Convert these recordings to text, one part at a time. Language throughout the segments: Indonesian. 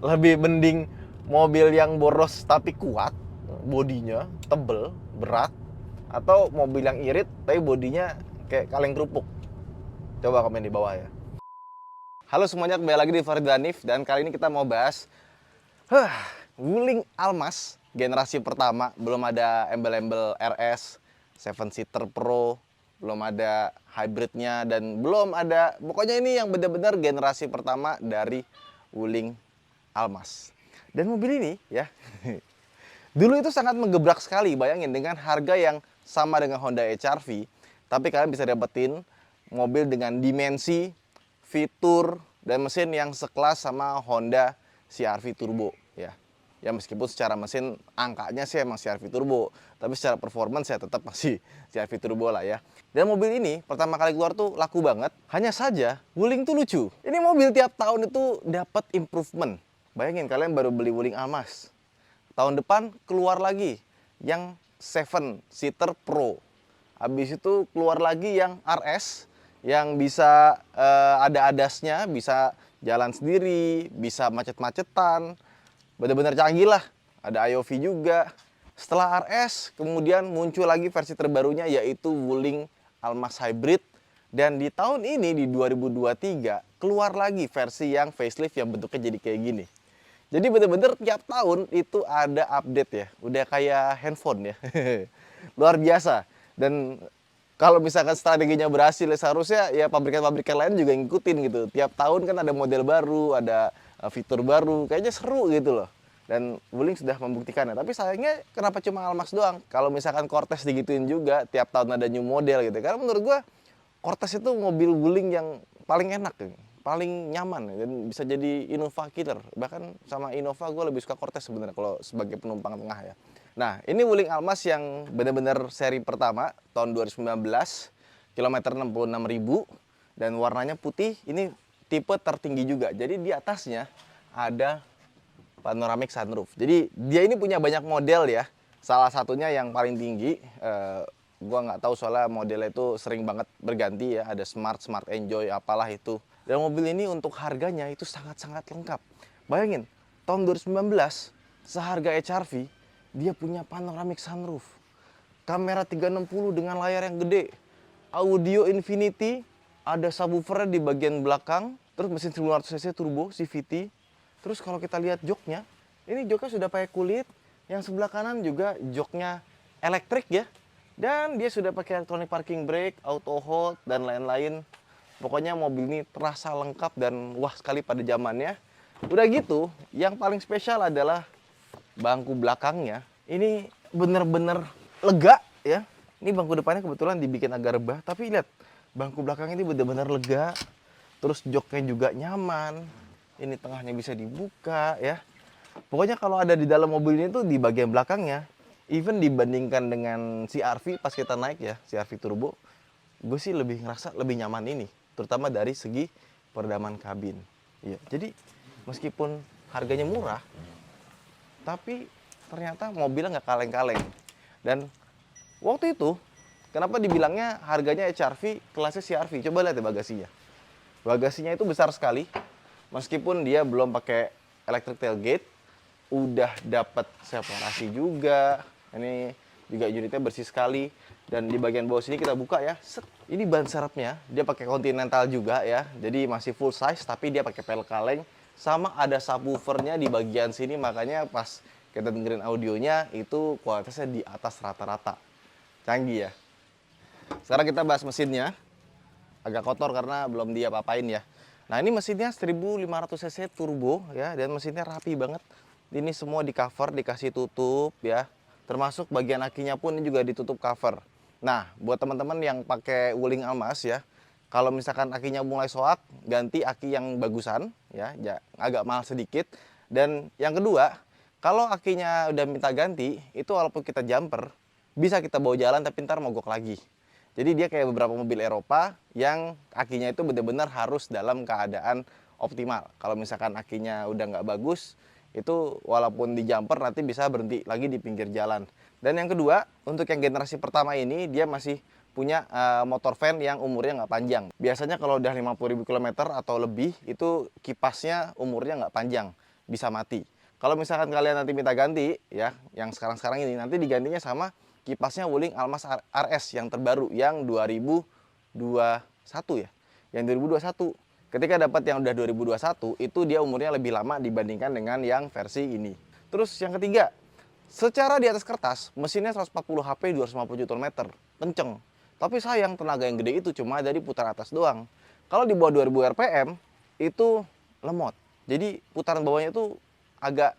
Lebih mending mobil yang boros tapi kuat, bodinya tebel, berat, atau mobil yang irit tapi bodinya kayak kaleng kerupuk? Coba komen di bawah ya. Halo semuanya, kembali lagi di Farid Danif, dan kali ini kita mau bahas Wuling Almas generasi pertama. Belum ada embel-embel RS, 7 seater Pro, belum ada hybridnya, dan belum ada, pokoknya ini yang benar-benar generasi pertama dari Wuling Almas. Dan mobil ini ya dulu itu sangat menggebrak sekali. Bayangin, dengan harga yang sama dengan Honda HR-V, tapi kalian bisa dapetin mobil dengan dimensi, fitur, dan mesin yang sekelas sama Honda CR-V Turbo ya. Ya meskipun secara mesin angkanya sih emang CR-V Turbo, tapi secara performance ya tetap masih CR-V Turbo lah ya. Dan mobil ini pertama kali keluar tuh laku banget. Hanya saja Wuling tuh lucu. Ini mobil tiap tahun itu dapat improvement. Bayangin kalian baru beli Wuling Almas, tahun depan keluar lagi yang 7 seater Pro. Habis itu keluar lagi yang RS yang bisa ada adasnya, bisa jalan sendiri, bisa macet-macetan. Benar-benar canggih lah. Ada IOV juga. Setelah RS, kemudian muncul lagi versi terbarunya yaitu Wuling Almas Hybrid. Dan di tahun ini, di 2023, keluar lagi versi yang facelift yang bentuknya jadi kayak gini. Jadi bener-bener tiap tahun itu ada update ya. Udah kayak handphone ya. Luar biasa. Dan kalau misalkan strateginya berhasil, seharusnya ya pabrikan-pabrikan lain juga ngikutin gitu. Tiap tahun kan ada model baru, ada fitur baru. Kayaknya seru gitu loh. Dan Wuling sudah membuktikannya. Tapi sayangnya kenapa cuma Almas doang? Kalau misalkan Cortez digituin juga, tiap tahun ada new model gitu. Karena menurut gua Cortez itu mobil Wuling yang paling enak, paling nyaman, dan bisa jadi Innova killer. Bahkan sama Innova gue lebih suka Cortez sebenarnya kalau sebagai penumpang tengah ya. Nah, ini Wuling Almas yang benar-benar seri pertama tahun 2019, kilometer 66.000, dan warnanya putih. Ini tipe tertinggi juga. Jadi di atasnya ada panoramic sunroof. Jadi dia ini punya banyak model ya. Salah satunya yang paling tinggi, gua nggak tahu soalnya modelnya itu sering banget berganti ya. Ada Smart, Smart Enjoy, apalah itu. Dan mobil ini untuk harganya itu sangat-sangat lengkap. Bayangin, tahun 2019 seharga HR-V dia punya panoramic sunroof, kamera 360 dengan layar yang gede, audio infinity, ada subwoofer di bagian belakang, terus mesin 1500 cc turbo CVT. Terus kalau kita lihat joknya, ini joknya sudah pakai kulit, yang sebelah kanan juga joknya elektrik ya. Dan dia sudah pakai electronic parking brake, auto hold, dan lain-lain. Pokoknya mobil ini terasa lengkap dan wah sekali pada zamannya. Udah gitu, yang paling spesial adalah bangku belakangnya. Ini bener-bener lega ya. Ini bangku depannya kebetulan dibikin agak rebah, tapi lihat, bangku belakang ini bener-bener lega. Terus joknya juga nyaman. Ini tengahnya bisa dibuka ya. Pokoknya kalau ada di dalam mobil ini tuh di bagian belakangnya, even dibandingkan dengan CR-V pas kita naik ya, CR-V Turbo, gue sih lebih ngerasa lebih nyaman ini, terutama dari segi peredaman kabin. Iya, jadi meskipun harganya murah, tapi ternyata mobilnya nggak kaleng-kaleng. Dan waktu itu, kenapa dibilangnya harganya HR-V kelasnya CR-V? Coba lihat ya bagasinya. Bagasinya itu besar sekali. Meskipun dia belum pakai electric tailgate, udah dapat separasi juga. Ini juga unitnya bersih sekali. Dan di bagian bawah sini kita buka ya. Set. Ini ban serepnya, dia pakai Continental juga ya. Jadi masih full size, tapi dia pakai pel kaleng. Sama ada subwoofernya di bagian sini, makanya pas kita dengerin audionya itu kualitasnya di atas rata-rata. Canggih ya. Sekarang kita bahas mesinnya. Agak kotor karena belum dia apa-apain ya. Nah, ini mesinnya 1500 cc turbo ya, dan mesinnya rapi banget. Ini semua di cover, dikasih tutup ya. Termasuk bagian akinya pun ini juga ditutup cover. Nah, buat teman-teman yang pakai Wuling Almas ya, kalau misalkan akinya mulai soak, ganti aki yang bagusan ya, agak mahal sedikit. Dan yang kedua, kalau akinya udah minta ganti, itu walaupun kita jumper, bisa kita bawa jalan tapi ntar mogok lagi. Jadi dia kayak beberapa mobil Eropa yang akinya itu benar-benar harus dalam keadaan optimal. Kalau misalkan akinya udah nggak bagus, itu walaupun di jumper nanti bisa berhenti lagi di pinggir jalan. Dan yang kedua, untuk yang generasi pertama ini dia masih punya motor van yang umurnya nggak panjang. Biasanya kalau udah 50.000 km atau lebih, itu kipasnya umurnya nggak panjang. bisa mati. Kalau misalkan kalian nanti minta ganti ya, yang sekarang-sekarang ini nanti digantinya sama kipasnya Wuling Almas RS yang terbaru yang 2021 ya. Yang 2021. Ketika dapat yang udah 2021 itu dia umurnya lebih lama dibandingkan dengan yang versi ini. Terus yang ketiga, secara di atas kertas mesinnya 140 HP 250 Nm, kenceng. Tapi sayang tenaga yang gede itu cuma ada di putaran atas doang. Kalau di bawah 2000 RPM itu lemot. Jadi putaran bawahnya itu agak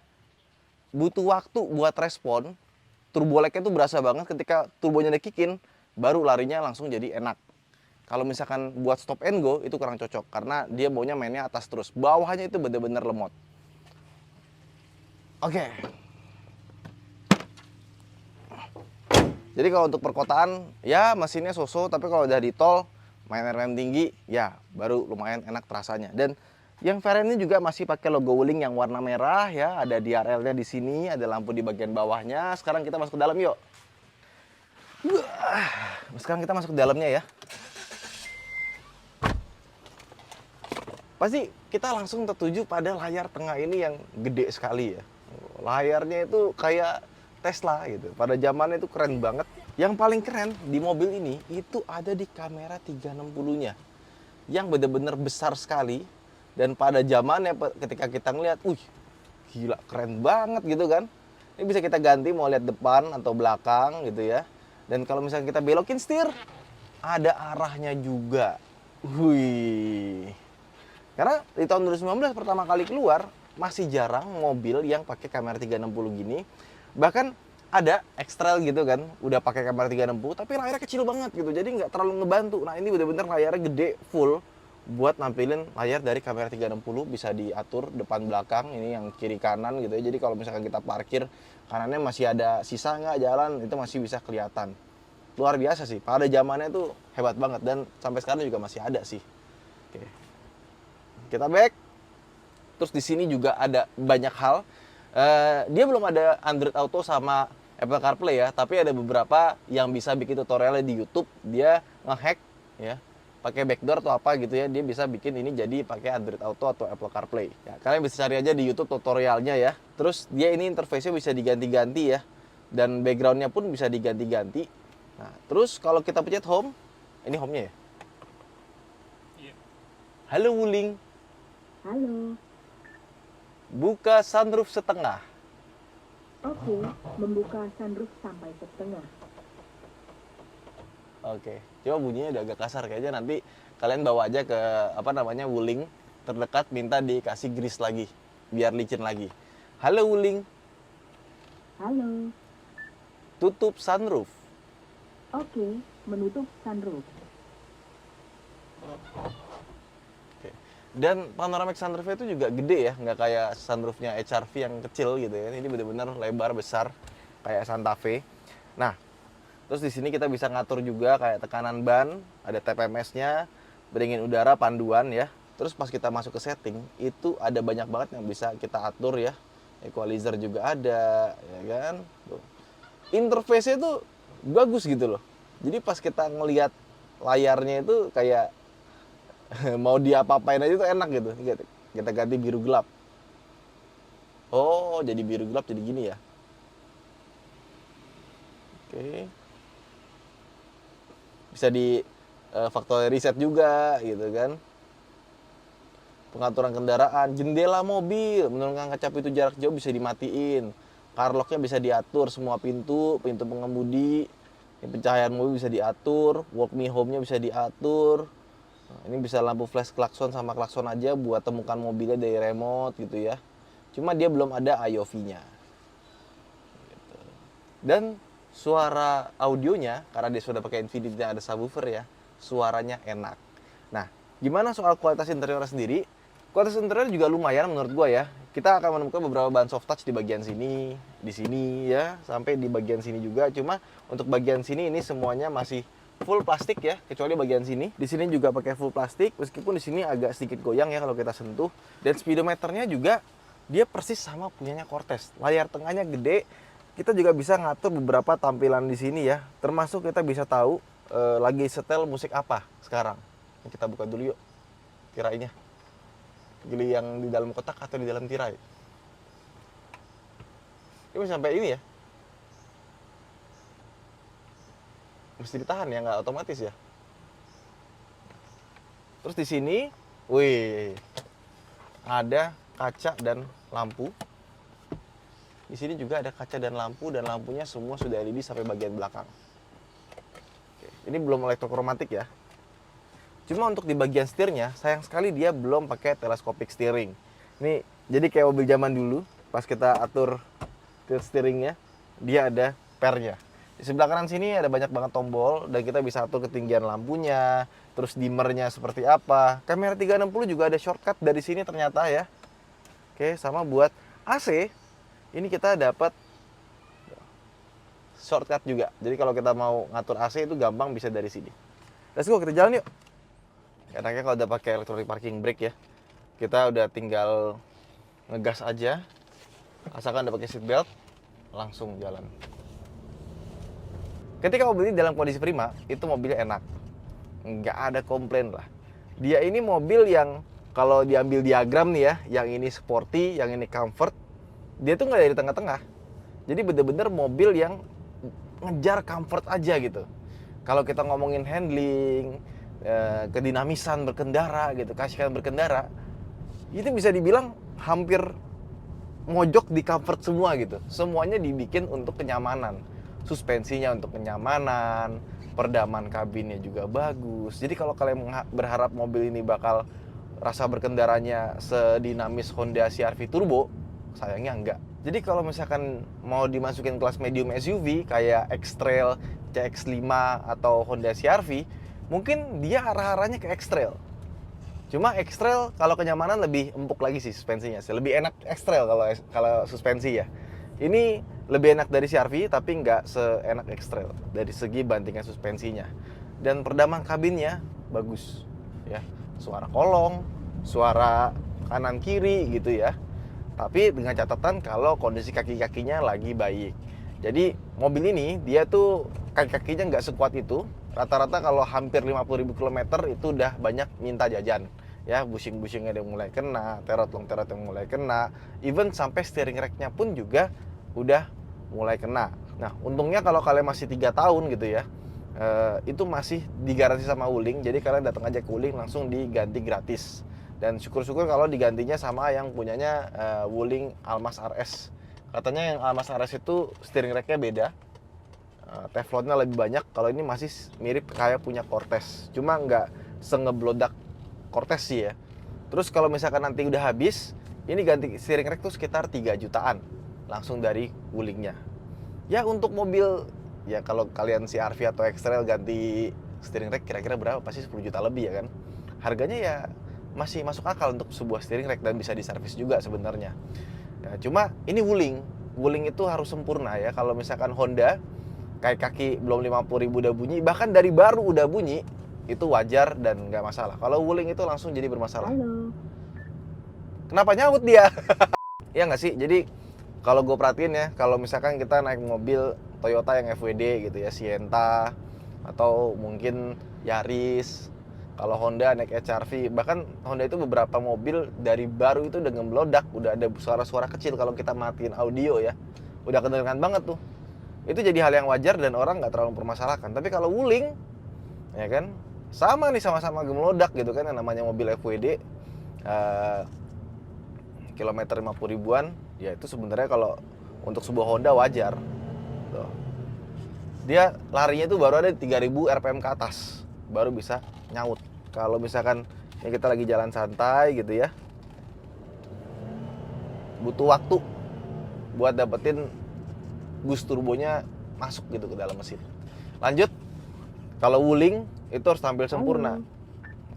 butuh waktu buat respon. Turbo lag-nya tuh berasa banget ketika turbonya dikikin, baru larinya langsung jadi enak. Kalau misalkan buat stop and go itu kurang cocok karena dia maunya mainnya atas terus. Bawahnya itu bener-bener lemot. Oke. Jadi kalau untuk perkotaan ya mesinnya so-so, tapi kalau udah di tol main RPM tinggi ya baru lumayan enak terasanya. Dan yang varian ini juga masih pakai logo Wuling yang warna merah ya, ada DRL-nya di sini, ada lampu di bagian bawahnya. Sekarang kita masuk ke dalam yuk. Sekarang kita masuk ke dalamnya ya. Pasti kita langsung tertuju pada layar tengah ini yang gede sekali ya. Layarnya itu kayak Tesla gitu. Pada zamannya itu keren banget. Yang paling keren di mobil ini itu ada di kamera 360-nya. Yang bener-bener besar sekali. Dan pada zamannya ketika kita ngeliat, gila keren banget gitu kan. Ini bisa kita ganti mau lihat depan atau belakang gitu ya. Dan kalau misalnya kita belokin setir, ada arahnya juga. Wih. Karena di tahun 2019 pertama kali keluar, masih jarang mobil yang pakai kamera 360 gini. Bahkan ada X-Trail gitu kan, udah pakai kamera 360, tapi layarnya kecil banget gitu, jadi nggak terlalu ngebantu. Nah ini bener-bener layarnya gede, full, buat nampilin layar dari kamera 360, bisa diatur depan belakang, ini yang kiri kanan gitu ya. Jadi kalau misalkan kita parkir, kanannya masih ada sisa nggak jalan, itu masih bisa kelihatan. Luar biasa sih, pada zamannya tuh hebat banget, dan sampai sekarang juga masih ada sih. Oke. Kita back. Terus di sini juga ada banyak hal. Dia belum ada Android Auto sama Apple CarPlay ya, tapi ada beberapa yang bisa bikin tutorialnya di YouTube. Dia ngehack ya, pakai backdoor atau apa gitu ya, dia bisa bikin ini jadi pakai Android Auto atau Apple CarPlay. Ya, kalian bisa cari aja di YouTube tutorialnya ya. Terus dia ini interface-nya bisa diganti-ganti ya, dan backgroundnya pun bisa diganti-ganti. Nah, terus kalau kita pencet home, ini home-nya ya. Halo Wuling. Halo. Buka sunroof setengah. Oke, membuka sunroof sampai setengah. Oke, coba bunyinya udah agak kasar kayaknya, nanti kalian bawa aja ke Wuling terdekat, minta dikasih grease lagi biar licin lagi. Halo Wuling. Halo. Tutup sunroof. Oke, menutup sunroof. Dan panoramic sunroofnya itu juga gede ya, nggak kayak sunroofnya HR-V yang kecil gitu ya. Ini bener-bener lebar besar kayak Santa Fe. Nah, terus di sini kita bisa ngatur juga kayak tekanan ban, ada TPMS-nya, pendingin udara, panduan ya. Terus pas kita masuk ke setting, itu ada banyak banget yang bisa kita atur ya. Equalizer juga ada, ya kan. Tuh. Interface-nya itu bagus gitu loh. Jadi pas kita ngelihat layarnya itu kayak mau diapa-apain aja tuh enak gitu. Kita ganti biru gelap. Oh, jadi biru gelap jadi gini ya. Oke. Bisa di factory reset juga gitu kan. Pengaturan kendaraan, jendela mobil, menurunkan kaca pintu jarak jauh bisa dimatiin. Car lock-nya bisa diatur semua pintu pengemudi. Pencahayaan mobil bisa diatur, walk me home-nya bisa diatur. Nah, ini bisa lampu flash klakson sama klakson aja buat temukan mobilnya dari remote gitu ya. Cuma dia belum ada IOV-nya. Gitu. Dan suara audionya, karena dia sudah pakai Infinity yang ada subwoofer ya, suaranya enak. Nah, gimana soal kualitas interior sendiri? Kualitas interior juga lumayan menurut gua ya. Kita akan menemukan beberapa bahan soft touch di bagian sini, di sini ya, sampai di bagian sini juga. Cuma untuk bagian sini ini semuanya masih full plastik ya, kecuali bagian sini. Di sini juga pakai full plastik, meskipun di sini agak sedikit goyang ya kalau kita sentuh. Dan speedometernya juga dia persis sama punyanya Cortez. Layar tengahnya gede. Kita juga bisa ngatur beberapa tampilan di sini ya. Termasuk kita bisa tahu lagi setel musik apa sekarang. Kita buka dulu yuk tirainya. Pilih yang di dalam kotak atau di dalam tirai. Ini masih sampai ini ya. Mesti ditahan ya, nggak otomatis ya. Terus di sini, wih, ada kaca dan lampu. Di sini juga ada kaca dan lampunya semua sudah LED sampai bagian belakang. Oke, ini belum elektrokromatik ya. Cuma untuk di bagian setirnya, sayang sekali dia belum pakai telescopic steering. Ini jadi kayak mobil zaman dulu, pas kita atur tilt steeringnya, dia ada pernya. Di sebelah kanan sini ada banyak banget tombol dan kita bisa atur ketinggian lampunya, terus dimmernya seperti apa. Kamera 360 juga ada shortcut dari sini ternyata ya. Oke, sama buat AC, ini kita dapat shortcut juga. Jadi kalau kita mau ngatur AC itu gampang bisa dari sini. Let's go, kita jalan yuk. Enaknya kalau udah pakai electronic parking brake ya, kita udah tinggal ngegas aja, asalkan udah pakai seat belt, langsung jalan. Ketika mobil ini dalam kondisi prima, itu mobilnya enak, nggak ada komplain lah. Dia ini mobil yang kalau diambil diagram nih ya, yang ini sporty, yang ini comfort, dia tuh nggak dari tengah-tengah. Jadi bener-bener mobil yang ngejar comfort aja gitu. Kalau kita ngomongin handling, kedinamisan berkendara gitu, keasikan berkendara, itu bisa dibilang hampir mojok di comfort semua gitu. Semuanya dibikin untuk kenyamanan. Suspensinya untuk kenyamanan, peredaman kabinnya juga bagus. Jadi kalau kalian berharap mobil ini bakal rasa berkendaranya sedinamis Honda CR-V Turbo, sayangnya enggak. Jadi kalau misalkan mau dimasukin kelas medium SUV kayak X-Trail, CX-5 atau Honda CR-V, mungkin dia arah-arahnya ke X-Trail. Cuma X-Trail kalau kenyamanan lebih empuk lagi sih suspensinya. Lebih enak X-Trail kalau suspensi ya. Ini lebih enak dari CR-V tapi nggak seenak X-Trail dari segi bantingan suspensinya. Dan peredaman kabinnya bagus ya. Suara kolong, suara kanan kiri gitu ya. Tapi dengan catatan kalau kondisi kaki-kakinya lagi baik. Jadi mobil ini dia tuh kaki-kakinya nggak sekuat itu. Rata-rata kalau hampir 50.000 km itu udah banyak minta jajan. Ya, bushing-bushingnya udah mulai kena, terot-terot yang mulai kena. Even sampai steering rack-nya pun juga udah mulai kena. Nah, untungnya kalau kalian masih 3 tahun gitu ya, itu masih digaransi sama Wuling. Jadi kalian datang aja ke Wuling langsung diganti gratis. Dan syukur-syukur kalau digantinya sama yang punyanya Wuling Almas RS. Katanya yang Almas RS itu steering rack-nya beda. Teflonnya lebih banyak. Kalau ini masih mirip kayak punya Cortez. Cuma nggak sengeblodak Cortez sih ya. Terus kalau misalkan nanti udah habis, ini ganti steering rack tuh sekitar 3 jutaan. Langsung dari Wulingnya. Ya untuk mobil, ya kalau kalian CR-V atau X-Trail ganti steering rack kira-kira berapa? Pasti 10 juta lebih ya kan. Harganya ya masih masuk akal untuk sebuah steering rack dan bisa diservis juga sebenarnya. Ya, cuma ini Wuling. Wuling itu harus sempurna ya. Kalau misalkan Honda kayak kaki belum 50.000 udah bunyi, bahkan dari baru udah bunyi, itu wajar dan nggak masalah. Kalau Wuling itu langsung jadi bermasalah. Halo. Kenapa nyaut dia? Ya nggak sih? Jadi kalau gue perhatiin ya, kalau misalkan kita naik mobil Toyota yang FWD gitu ya, Sienta atau mungkin Yaris, kalau Honda naik HR-V, bahkan Honda itu beberapa mobil dari baru itu udah ngeblodak, udah ada suara-suara kecil kalau kita matiin audio ya, udah kedengeran banget tuh. Itu jadi hal yang wajar dan orang nggak terlalu mempermasalahkan. Tapi kalau Wuling, ya kan, sama nih, sama-sama gemelodak gitu kan, yang namanya mobil FWD, kilometer 50 ribuan, ya itu sebenarnya kalau untuk sebuah Honda wajar. Tuh. Dia larinya itu baru ada 3000 RPM ke atas, baru bisa nyaut. Kalau misalkan ya kita lagi jalan santai gitu ya, butuh waktu buat dapetin boost turbonya masuk gitu ke dalam mesin. Lanjut, kalau Wuling itu harus tampil sempurna.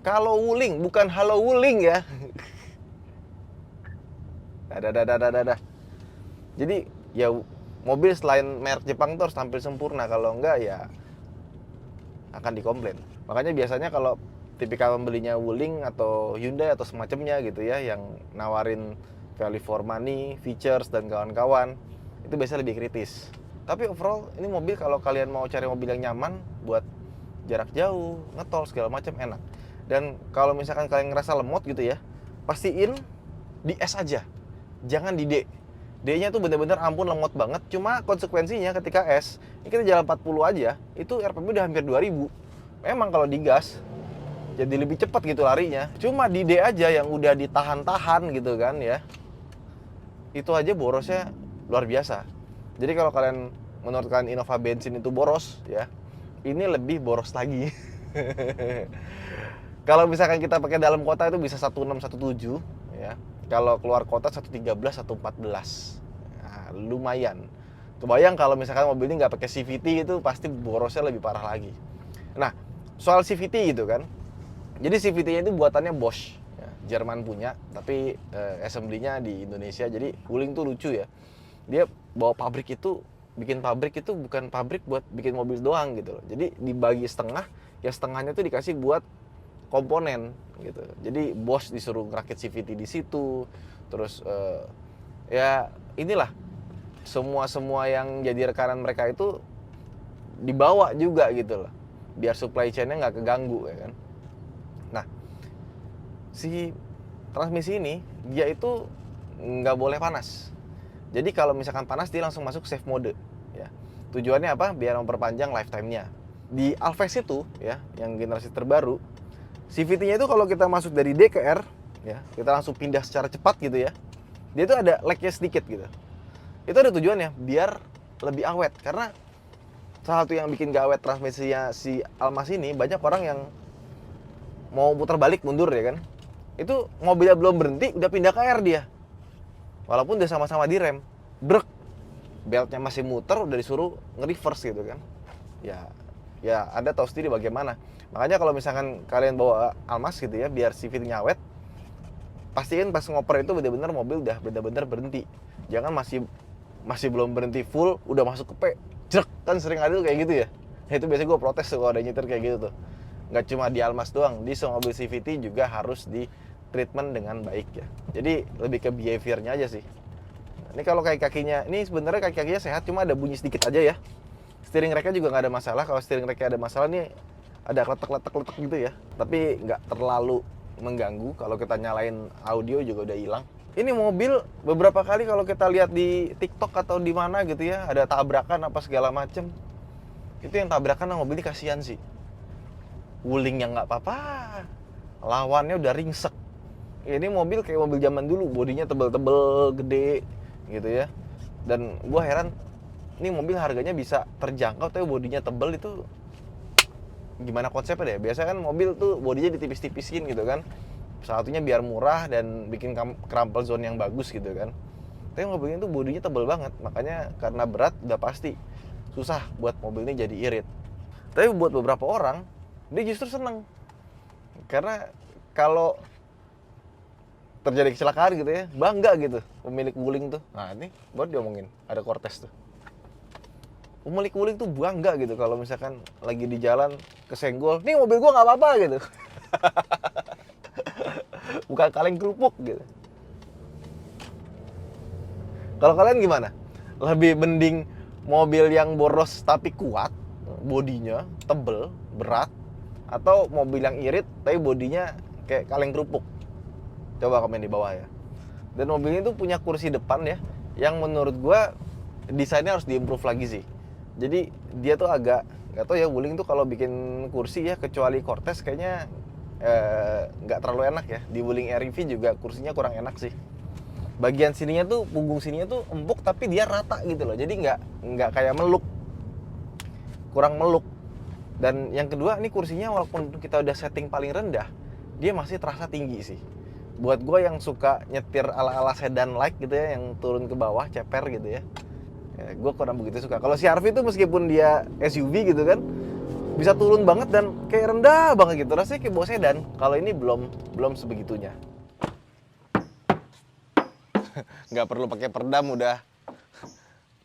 Kalau Wuling, bukan halo Wuling ya. Dadah. Jadi ya mobil selain merek Jepang itu harus tampil sempurna. Kalau enggak ya akan dikomplain. Makanya biasanya kalau tipikal pembelinya Wuling atau Hyundai atau semacamnya gitu ya, yang nawarin value for money, features dan kawan-kawan, itu biasanya lebih kritis. Tapi overall ini mobil kalau kalian mau cari mobil yang nyaman buat jarak jauh, ngetol segala macam enak. Dan kalau misalkan kalian ngerasa lemot gitu ya, pastiin di S aja, jangan di D. D-nya tuh bener-bener ampun lemot banget. Cuma konsekuensinya ketika S, ini kita jalan 40 aja, itu RPM udah hampir 2000. Memang kalau digas jadi lebih cepat gitu larinya. Cuma di D aja yang udah ditahan-tahan gitu kan ya. Itu aja borosnya luar biasa. Jadi kalau kalian menurut kalian Innova bensin itu boros ya, ini lebih boros lagi. Kalau misalkan kita pakai dalam kota itu bisa 16, 17 ya. Kalau keluar kota 113, 114. Nah, lumayan. Kebayang kalau misalkan mobil ini nggak pakai CVT itu pasti borosnya lebih parah lagi. Nah, soal CVT gitu kan. Jadi CVT-nya itu buatannya Bosch, ya, Jerman punya, tapi assembly-nya di Indonesia. Jadi Wuling tuh lucu ya. Dia bawa pabrik itu, bikin pabrik itu bukan pabrik buat bikin mobil doang gitu loh. Jadi dibagi setengah, ya setengahnya tuh dikasih buat komponen gitu. Jadi Bosch disuruh ngerakit CVT di situ. Terus ya inilah semua yang jadi rekanan mereka itu dibawa juga gitu loh. Biar supply chain-nya nggak keganggu ya kan. Nah, si transmisi ini dia itu nggak boleh panas. Jadi kalau misalkan panas dia langsung masuk safe mode ya. Tujuannya apa? Biar memperpanjang lifetime-nya. Di Alphas itu ya, yang generasi terbaru, CVT-nya itu kalau kita masuk dari D ke R, ya, kita langsung pindah secara cepat gitu ya. Dia itu ada lag-nya sedikit gitu. Itu ada tujuannya biar lebih awet, karena salah satu yang bikin gak awet transmisinya si Almas ini, banyak orang yang mau putar balik mundur ya kan. Itu mobilnya belum berhenti udah pindah ke R dia. Walaupun udah sama-sama direm, brek. Beltnya masih muter udah disuruh nge-reverse gitu kan. Ya Anda tahu sendiri bagaimana. Makanya kalau misalkan kalian bawa Almas gitu ya, biar CVT-nya awet, pastiin pas ngoper itu benar-benar mobil udah benar-benar berhenti. Jangan masih belum berhenti full, udah masuk ke P, jrek, kan sering ada tuh kayak gitu ya. Nah, itu biasanya gue protes tuh kalau ada nyetir kayak gitu tuh. Nggak cuma di Almas doang, di semua mobil CVT juga harus di treatment dengan baik ya. Jadi lebih ke behavior-nya aja sih. Ini kalau kaki-kakinya, ini sebenarnya kaki-kakinya sehat, cuma ada bunyi sedikit aja ya. Steering rack-nya juga nggak ada masalah. Kalau steering rack-nya ada masalah nih, ada kletek-kletek gitu ya. Tapi nggak terlalu mengganggu. Kalau kita nyalain audio juga udah hilang. Ini mobil beberapa kali kalau kita lihat di TikTok atau di mana gitu ya, ada tabrakan apa segala macem. Itu yang tabrakan sama mobil ini kasihan sih. Wuling yang nggak apa-apa, lawannya udah ringsek. Ini mobil kayak mobil zaman dulu, bodinya tebel-tebel, gede gitu ya. Dan gue heran, ini mobil harganya bisa terjangkau tapi bodinya tebel itu gimana konsepnya deh? Biasanya kan mobil tuh bodinya ditipis-tipisin gitu kan. Salah satunya biar murah dan bikin crumple zone yang bagus gitu kan. Tapi mobil ini tuh bodinya tebel banget, makanya karena berat udah pasti susah buat mobil ini jadi irit. Tapi buat beberapa orang dia justru seneng, karena kalau terjadi kecelakaan gitu ya, bangga gitu pemilik Wuling tuh. Nah ini baru diomongin, ada Cortez tuh. Pemilik Wuling tuh bangga gitu kalau misalkan lagi di jalan kesenggol, nih mobil gua nggak apa-apa gitu. Bukan kaleng kerupuk gitu. Kalau kalian gimana? Lebih mending mobil yang boros tapi kuat, bodinya tebel, berat, atau mobil yang irit tapi bodinya kayak kaleng kerupuk? Coba komen di bawah ya. Dan mobil ini tuh punya kursi depan ya, yang menurut gua desainnya harus diimprove lagi sih. Jadi dia tuh agak, nggak tahu ya, Wuling tuh kalau bikin kursi ya, kecuali Cortez kayaknya nggak terlalu enak ya. Di Wuling REV juga kursinya kurang enak sih. Bagian sininya tuh, punggung sininya tuh empuk tapi dia rata gitu loh. Jadi nggak kayak meluk, kurang meluk. Dan yang kedua, ini kursinya walaupun kita udah setting paling rendah, dia masih terasa tinggi sih. Buat gue yang suka nyetir ala-ala sedan like gitu ya, yang turun ke bawah, ceper gitu ya, gue kurang begitu suka. Kalau si RV itu meskipun dia SUV gitu kan, bisa turun banget dan kayak rendah banget gitu, rasanya kayak bawa sedan. Kalau ini belum sebegitunya. Nggak perlu pakai peredam, udah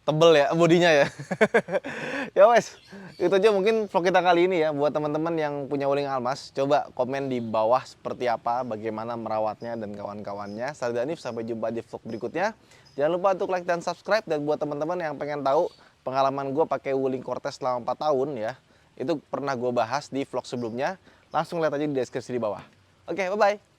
tebel ya bodinya ya. Ya wes, itu aja mungkin vlog kita kali ini ya. Buat teman-teman yang punya Wuling Almas, coba komen di bawah seperti apa, bagaimana merawatnya dan kawan-kawannya. Saya Danif, sampai jumpa di vlog berikutnya. Jangan lupa untuk like dan subscribe. Dan buat teman-teman yang pengen tahu pengalaman gue pakai Wuling Cortez selama 4 tahun ya, itu pernah gue bahas di vlog sebelumnya. Langsung lihat aja di deskripsi di bawah. Oke, bye-bye.